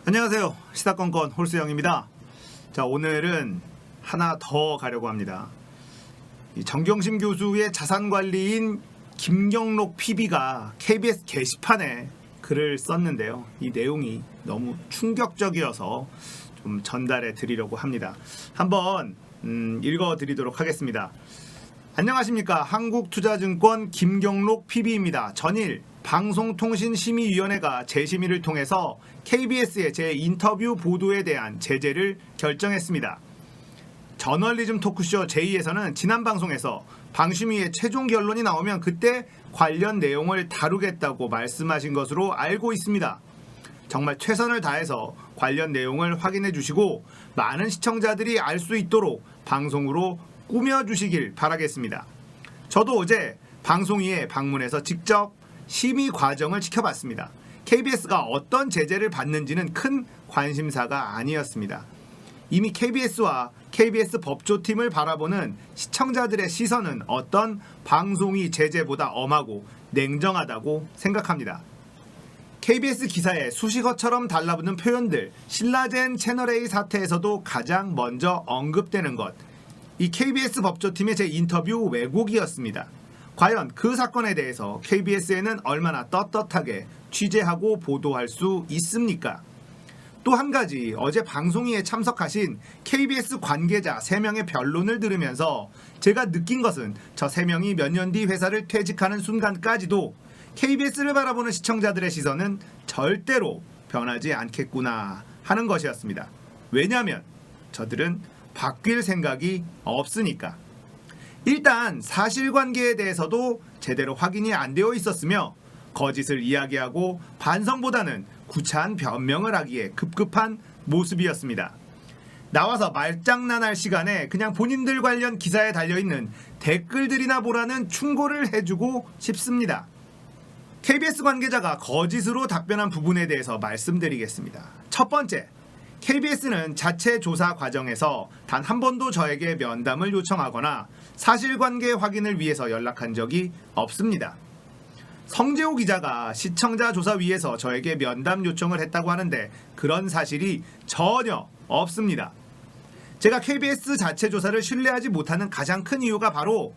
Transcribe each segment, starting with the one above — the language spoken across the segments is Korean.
안녕하세요. 시사건건 홀수영입니다. 자, 오늘은 하나 더 가려고 합니다. 이 정경심 교수의 자산관리인 김경록 PB가 KBS 게시판에 글을 썼는데요. 이 내용이 너무 충격적이어서 좀 전달해 드리려고 합니다. 한번 읽어 드리도록 하겠습니다. 안녕하십니까. 한국투자증권 김경록 PB입니다. 전일 방송통신심의위원회가 재심의를 통해서 KBS의 제 인터뷰 보도에 대한 제재를 결정했습니다. 저널리즘 토크쇼 제2에서는 지난 방송에서 방심위의 최종 결론이 나오면 그때 관련 내용을 다루겠다고 말씀하신 것으로 알고 있습니다. 정말 최선을 다해서 관련 내용을 확인해 주시고 많은 시청자들이 알 수 있도록 방송으로 꾸며주시길 바라겠습니다. 저도 어제 방송위에 방문해서 직접 심의 과정을 지켜봤습니다. KBS가 어떤 제재를 받는지는 큰 관심사가 아니었습니다. 이미 KBS와 KBS 법조팀을 바라보는 시청자들의 시선은 어떤 방송위 제재보다 엄하고 냉정하다고 생각합니다. KBS 기사에 수식어처럼 달라붙는 표현들, 신라젠 채널A 사태에서도 가장 먼저 언급되는 것, 이 KBS 법조팀의 제 인터뷰 왜곡이었습니다. 과연 그 사건에 대해서 KBS에는 얼마나 떳떳하게 취재하고 보도할 수 있습니까? 또 한 가지, 어제 방송위에 참석하신 KBS 관계자 3명의 변론을 들으면서 제가 느낀 것은 저 3명이 몇 년 뒤 회사를 퇴직하는 순간까지도 KBS를 바라보는 시청자들의 시선은 절대로 변하지 않겠구나 하는 것이었습니다. 왜냐하면 저들은 바뀔 생각이 없으니까. 일단 사실관계에 대해서도 제대로 확인이 안 되어 있었으며 거짓을 이야기하고 반성보다는 구차한 변명을 하기에 급급한 모습이었습니다. 나와서 말장난할 시간에 그냥 본인들 관련 기사에 달려있는 댓글들이나 보라는 충고를 해주고 싶습니다. KBS 관계자가 거짓으로 답변한 부분에 대해서 말씀드리겠습니다. 첫 번째, KBS는 자체 조사 과정에서 단 한 번도 저에게 면담을 요청하거나 사실관계 확인을 위해서 연락한 적이 없습니다. 성재호 기자가 시청자 조사위에서 저에게 면담 요청을 했다고 하는데 그런 사실이 전혀 없습니다. 제가 KBS 자체 조사를 신뢰하지 못하는 가장 큰 이유가 바로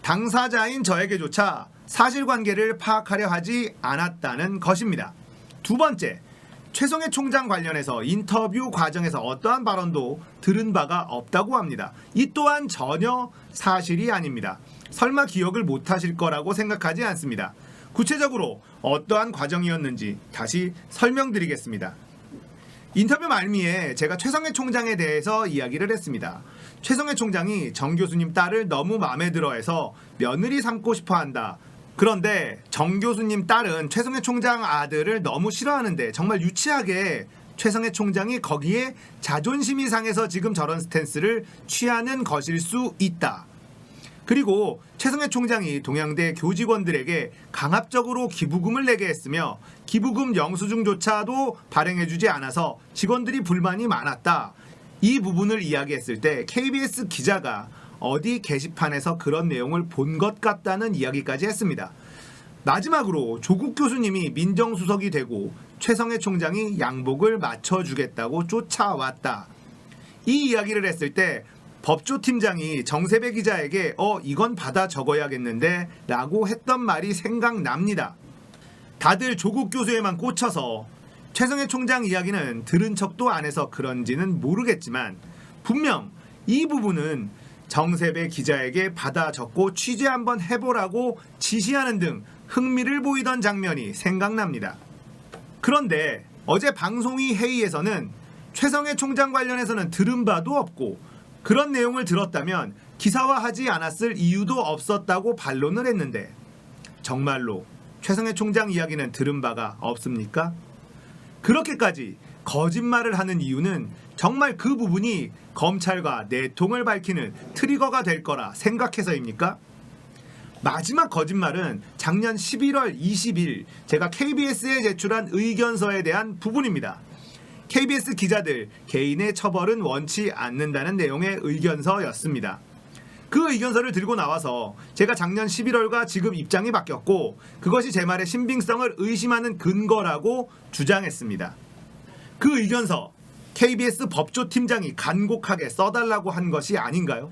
당사자인 저에게조차 사실관계를 파악하려 하지 않았다는 것입니다. 두 번째, 최성해 총장 관련해서 인터뷰 과정에서 어떠한 발언도 들은 바가 없다고 합니다. 이 또한 전혀 사실이 아닙니다. 설마 기억을 못하실 거라고 생각하지 않습니다. 구체적으로 어떠한 과정이었는지 다시 설명드리겠습니다. 인터뷰 말미에 제가 최성해 총장에 대해서 이야기를 했습니다. 최성해 총장이 정 교수님 딸을 너무 마음에 들어해서 며느리 삼고 싶어한다. 그런데 정 교수님 딸은 최성해 총장 아들을 너무 싫어하는데 정말 유치하게 최성해 총장이 거기에 자존심이 상해서 지금 저런 스탠스를 취하는 것일 수 있다. 그리고 최성해 총장이 동양대 교직원들에게 강압적으로 기부금을 내게 했으며 기부금 영수증조차도 발행해주지 않아서 직원들이 불만이 많았다. 이 부분을 이야기했을 때 KBS 기자가 어디 게시판에서 그런 내용을 본 것 같다는 이야기까지 했습니다. 마지막으로 조국 교수님이 민정수석이 되고 최성해 총장이 양복을 맞춰주겠다고 쫓아왔다. 이 이야기를 했을 때 법조팀장이 정세배 기자에게 이건 받아 적어야겠는데 라고 했던 말이 생각납니다. 다들 조국 교수에만 꽂혀서 최성해 총장 이야기는 들은 척도 안 해서 그런지는 모르겠지만 분명 이 부분은 정세배 기자에게 받아 적고 취재 한번 해보라고 지시하는 등 흥미를 보이던 장면이 생각납니다. 그런데 어제 방송위 회의에서는 최성해 총장 관련해서는 들은 바도 없고 그런 내용을 들었다면 기사화하지 않았을 이유도 없었다고 반론을 했는데 정말로 최성해 총장 이야기는 들은 바가 없습니까? 그렇게까지 거짓말을 하는 이유는 정말 그 부분이 검찰과 내통을 밝히는 트리거가 될 거라 생각해서입니까? 마지막 거짓말은 작년 11월 20일 제가 KBS에 제출한 의견서에 대한 부분입니다. KBS 기자들 개인의 처벌은 원치 않는다는 내용의 의견서였습니다. 그 의견서를 들고 나와서 제가 작년 11월과 지금 입장이 바뀌었고 그것이 제 말의 신빙성을 의심하는 근거라고 주장했습니다. 그 의견서 KBS 법조팀장이 간곡하게 써달라고 한 것이 아닌가요?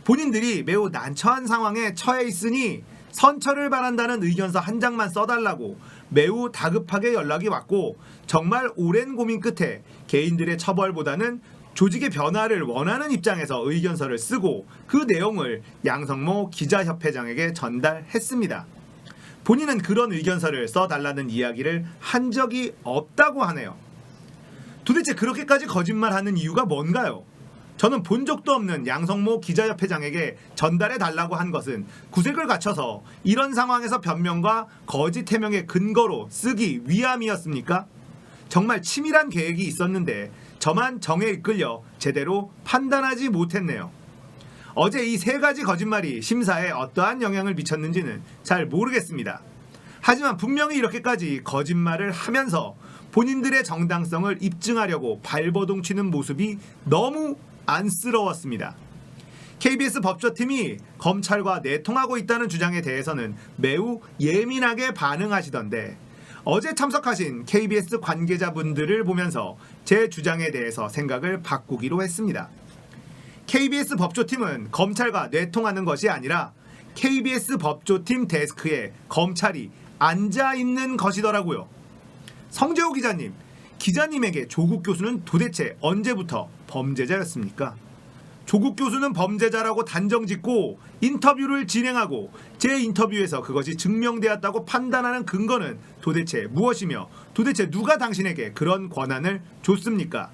본인들이 매우 난처한 상황에 처해 있으니 선처를 바란다는 의견서 한 장만 써달라고 매우 다급하게 연락이 왔고, 정말 오랜 고민 끝에 개인들의 처벌보다는 조직의 변화를 원하는 입장에서 의견서를 쓰고 그 내용을 양성모 기자협회장에게 전달했습니다. 본인은 그런 의견서를 써달라는 이야기를 한 적이 없다고 하네요. 도대체 그렇게까지 거짓말하는 이유가 뭔가요? 저는 본 적도 없는 양성모 기자협회장에게 전달해 달라고 한 것은 구색을 갖춰서 이런 상황에서 변명과 거짓 해명의 근거로 쓰기 위함이었습니까? 정말 치밀한 계획이 있었는데 저만 정에 이끌려 제대로 판단하지 못했네요. 어제 이 세 가지 거짓말이 심사에 어떠한 영향을 미쳤는지는 잘 모르겠습니다. 하지만 분명히 이렇게까지 거짓말을 하면서 본인들의 정당성을 입증하려고 발버둥 치는 모습이 너무 안쓰러웠습니다. KBS 법조팀이 검찰과 내통하고 있다는 주장에 대해서는 매우 예민하게 반응하시던데, 어제 참석하신 KBS 관계자분들을 보면서 제 주장에 대해서 생각을 바꾸기로 했습니다. KBS 법조팀은 검찰과 내통하는 것이 아니라 KBS 법조팀 데스크에 검찰이 앉아있는 것이더라고요. 성재호 기자님, 기자님에게 조국 교수는 도대체 언제부터 범죄자였습니까? 조국 교수는 범죄자라고 단정짓고 인터뷰를 진행하고 제 인터뷰에서 그것이 증명되었다고 판단하는 근거는 도대체 무엇이며, 도대체 누가 당신에게 그런 권한을 줬습니까?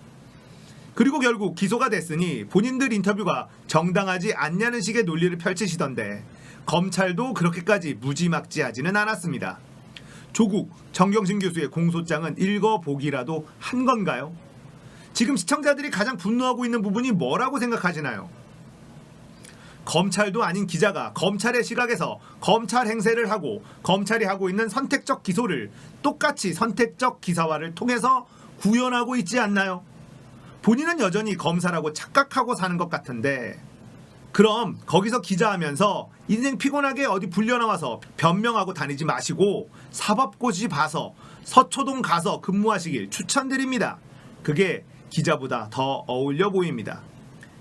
그리고 결국 기소가 됐으니 본인들 인터뷰가 정당하지 않냐는 식의 논리를 펼치시던데, 검찰도 그렇게까지 무지막지하지는 않았습니다. 조국, 정경심 교수의 공소장은 읽어보기라도 한 건가요? 지금 시청자들이 가장 분노하고 있는 부분이 뭐라고 생각하시나요? 검찰도 아닌 기자가 검찰의 시각에서 검찰 행세를 하고 검찰이 하고 있는 선택적 기소를 똑같이 선택적 기사화를 통해서 구현하고 있지 않나요? 본인은 여전히 검사라고 착각하고 사는 것 같은데, 그럼 거기서 기자하면서 인생 피곤하게 어디 불려나와서 변명하고 다니지 마시고 사법고시 봐서 서초동 가서 근무하시길 추천드립니다. 그게 기자보다 더 어울려 보입니다.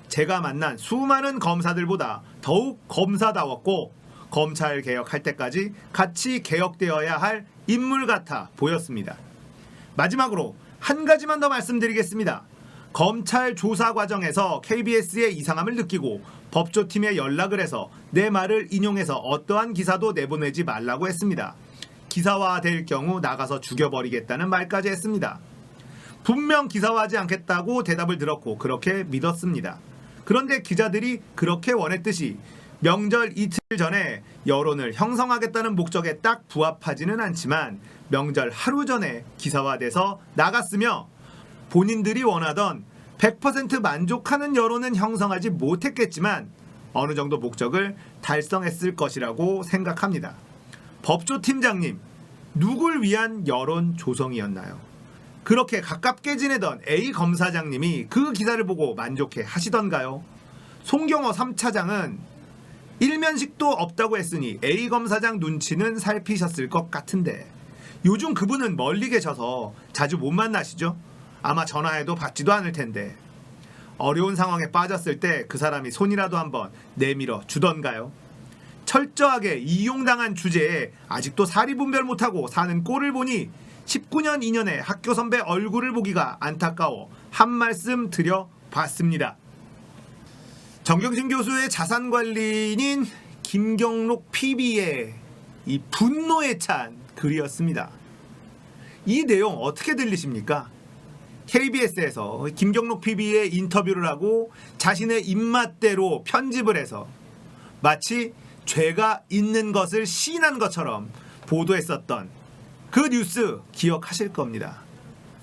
제가 만난 수많은 검사들보다 더욱 검사다웠고 검찰 개혁할 때까지 같이 개혁되어야 할 인물 같아 보였습니다. 마지막으로 한 가지만 더 말씀드리겠습니다. 검찰 조사 과정에서 KBS의 이상함을 느끼고 법조팀에 연락을 해서 내 말을 인용해서 어떠한 기사도 내보내지 말라고 했습니다. 기사화될 경우 나가서 죽여버리겠다는 말까지 했습니다. 분명 기사화하지 않겠다고 대답을 들었고 그렇게 믿었습니다. 그런데 기자들이 그렇게 원했듯이 명절 이틀 전에 여론을 형성하겠다는 목적에 딱 부합하지는 않지만 명절 하루 전에 기사화돼서 나갔으며 본인들이 원하던 100% 만족하는 여론은 형성하지 못했겠지만 어느 정도 목적을 달성했을 것이라고 생각합니다. 법조팀장님, 누굴 위한 여론 조성이었나요? 그렇게 가깝게 지내던 A 검사장님이 그 기사를 보고 만족해 하시던가요? 송경호 3차장은 일면식도 없다고 했으니 A 검사장 눈치는 살피셨을 것 같은데 요즘 그분은 멀리 계셔서 자주 못 만나시죠? 아마 전화해도 받지도 않을 텐데 어려운 상황에 빠졌을 때 그 사람이 손이라도 한번 내밀어 주던가요? 철저하게 이용당한 주제에 아직도 사리분별 못하고 사는 꼴을 보니 19년 2년의 학교 선배 얼굴을 보기가 안타까워 한 말씀 드려봤습니다. 정경심 교수의 자산관리인 김경록 PB의 이 분노에 찬 글이었습니다. 이 내용 어떻게 들리십니까? KBS에서 김경록 PB의 인터뷰를 하고 자신의 입맛대로 편집을 해서 마치 죄가 있는 것을 시인한 것처럼 보도했었던 그 뉴스 기억하실 겁니다.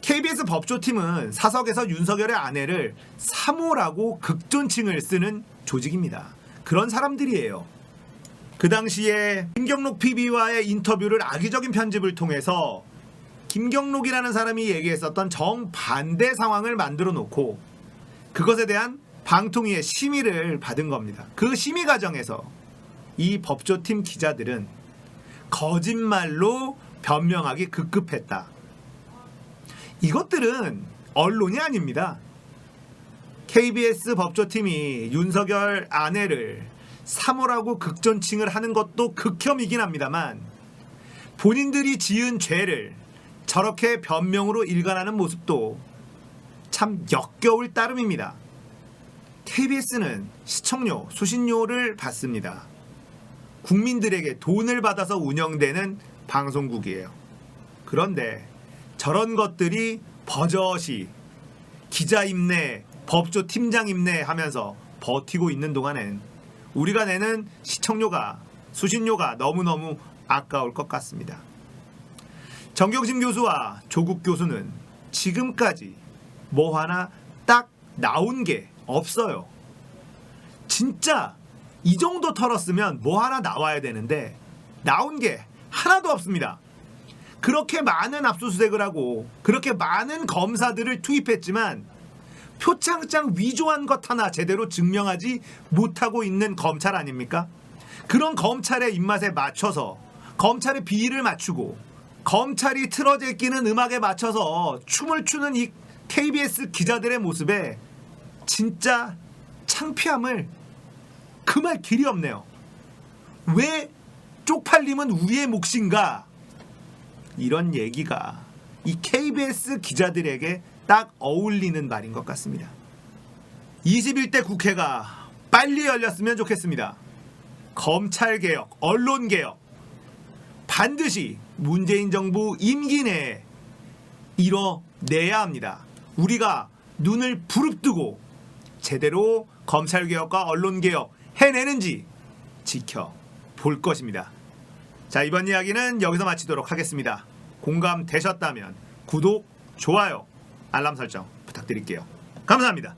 KBS 법조팀은 사석에서 윤석열의 아내를 사모라고 극존칭을 쓰는 조직입니다. 그런 사람들이에요. 그 당시에 김경록 PB와의 인터뷰를 악의적인 편집을 통해서 김경록이라는 사람이 얘기했었던 정반대 상황을 만들어 놓고 그것에 대한 방통위의 심의를 받은 겁니다. 그 심의 과정에서 이 법조팀 기자들은 거짓말로 변명하기 급급했다. 이것들은 언론이 아닙니다. KBS 법조팀이 윤석열 아내를 사모라고 극존칭을 하는 것도 극혐이긴 합니다만 본인들이 지은 죄를 저렇게 변명으로 일관하는 모습도 참 역겨울 따름입니다. KBS는 시청료, 수신료를 받습니다. 국민들에게 돈을 받아서 운영되는 방송국이에요. 그런데 저런 것들이 버젓이 기자 임내, 법조 팀장 임내 하면서 버티고 있는 동안엔 우리가 내는 시청료가, 수신료가 너무너무 아까울 것 같습니다. 정경심 교수와 조국 교수는 지금까지 뭐 하나 딱 나온 게 없어요. 진짜 이 정도 털었으면 뭐 하나 나와야 되는데 나온 게 하나도 없습니다. 그렇게 많은 압수수색을 하고 그렇게 많은 검사들을 투입했지만 표창장 위조한 것 하나 제대로 증명하지 못하고 있는 검찰 아닙니까? 그런 검찰의 입맛에 맞춰서 검찰의 비위를 맞추고 검찰이 틀어져 끼는 음악에 맞춰서 춤을 추는 이 KBS 기자들의 모습에 진짜 창피함을 금할 길이 없네요. 왜 쪽팔림은 우리의 몫인가? 이런 얘기가 이 KBS 기자들에게 딱 어울리는 말인 것 같습니다. 21대 국회가 빨리 열렸으면 좋겠습니다. 검찰개혁, 언론개혁 반드시 문재인 정부 임기 내에 이뤄내야 합니다. 우리가 눈을 부릅뜨고 제대로 검찰개혁과 언론개혁 해내는지 지켜볼 것입니다. 자, 이번 이야기는 여기서 마치도록 하겠습니다. 공감되셨다면 구독, 좋아요, 알람 설정 부탁드릴게요. 감사합니다.